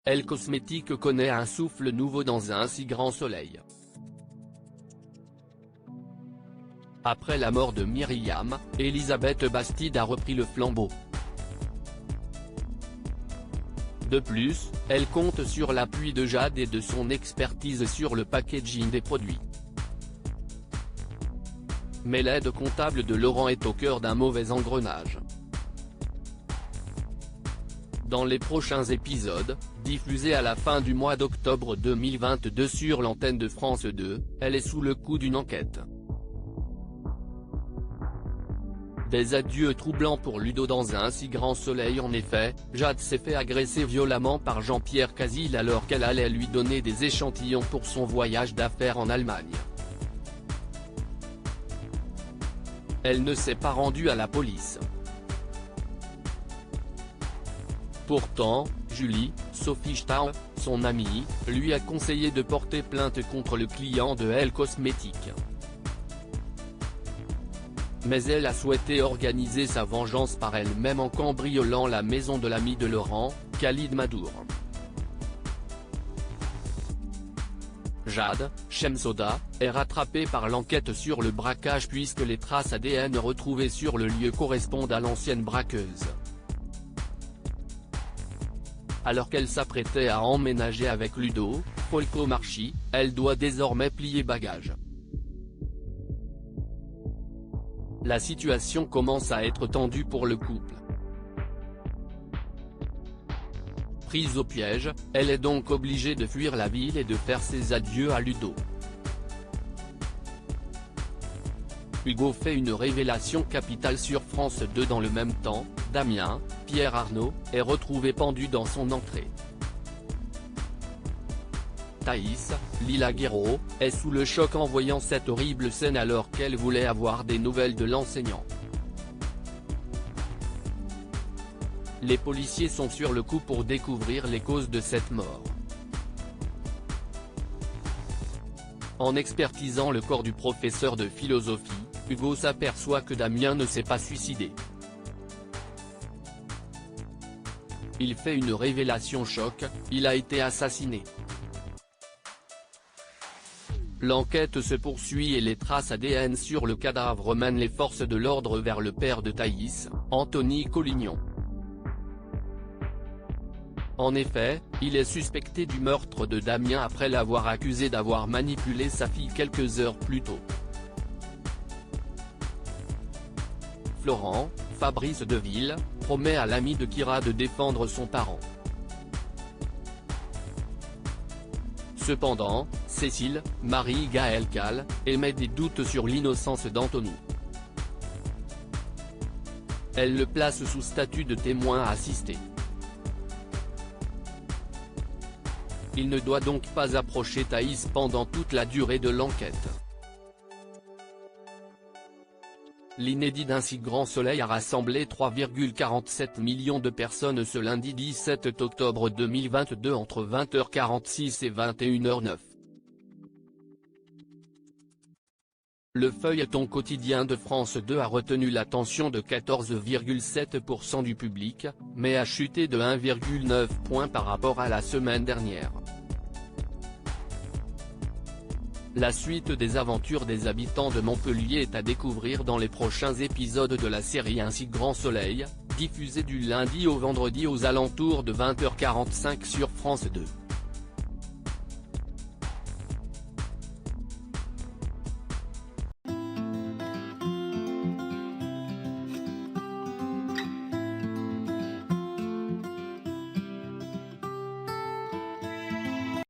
Elle Cosmétique connaît un souffle nouveau dans un si grand soleil. Après la mort de Myriam, Elisabeth Bastide a repris le flambeau. De plus, elle compte sur l'appui de Jade et de son expertise sur le packaging des produits. Mais l'aide comptable de Laurent est au cœur d'un mauvais engrenage. Dans les prochains épisodes, diffusés à la fin du mois d'octobre 2022 sur l'antenne de France 2, elle est sous le coup d'une enquête. Des adieux troublants pour Ludo dans un si grand soleil. En effet, Jade s'est fait agresser violemment par Jean-Pierre Casil alors qu'elle allait lui donner des échantillons pour son voyage d'affaires en Allemagne. Elle ne s'est pas rendue à la police. Pourtant, Julie, Sophie Stahl, son amie, lui a conseillé de porter plainte contre le client de Elle Cosmétique. Mais elle a souhaité organiser sa vengeance par elle-même en cambriolant la maison de l'ami de Laurent, Khalid Madour. Jade, Shemsoda, est rattrapée par l'enquête sur le braquage puisque les traces ADN retrouvées sur le lieu correspondent à l'ancienne braqueuse. Alors qu'elle s'apprêtait à emménager avec Ludo, Folco Marchi, elle doit désormais plier bagages. La situation commence à être tendue pour le couple. Prise au piège, elle est donc obligée de fuir la ville et de faire ses adieux à Ludo. Hugo fait une révélation capitale sur France 2 dans le même temps. Damien, Pierre Arnaud, est retrouvé pendu dans son entrée. Thaïs, Lila Guerreau, est sous le choc en voyant cette horrible scène alors qu'elle voulait avoir des nouvelles de l'enseignant. Les policiers sont sur le coup pour découvrir les causes de cette mort. En expertisant le corps du professeur de philosophie, Hugo s'aperçoit que Damien ne s'est pas suicidé. Il fait une révélation choc, il a été assassiné. L'enquête se poursuit et les traces ADN sur le cadavre mènent les forces de l'ordre vers le père de Thaïs, Anthony Collignon. En effet, il est suspecté du meurtre de Damien après l'avoir accusé d'avoir manipulé sa fille quelques heures plus tôt. Florent, Fabrice Deville, promet à l'ami de Kira de défendre son parent. Cependant, Cécile, Marie-Gaëlle Cal, émet des doutes sur l'innocence d'Anthony. Elle le place sous statut de témoin assisté. Il ne doit donc pas approcher Thaïs pendant toute la durée de l'enquête. L'inédit d'un si grand soleil a rassemblé 3,47 millions de personnes ce lundi 17 octobre 2022 entre 20h46 et 21h09. Le feuilleton quotidien de France 2 a retenu l'attention de 14,7% du public, mais a chuté de 1,9 point par rapport à la semaine dernière. La suite des aventures des habitants de Montpellier est à découvrir dans les prochains épisodes de la série Un si grand soleil, diffusée du lundi au vendredi aux alentours de 20h45 sur France 2.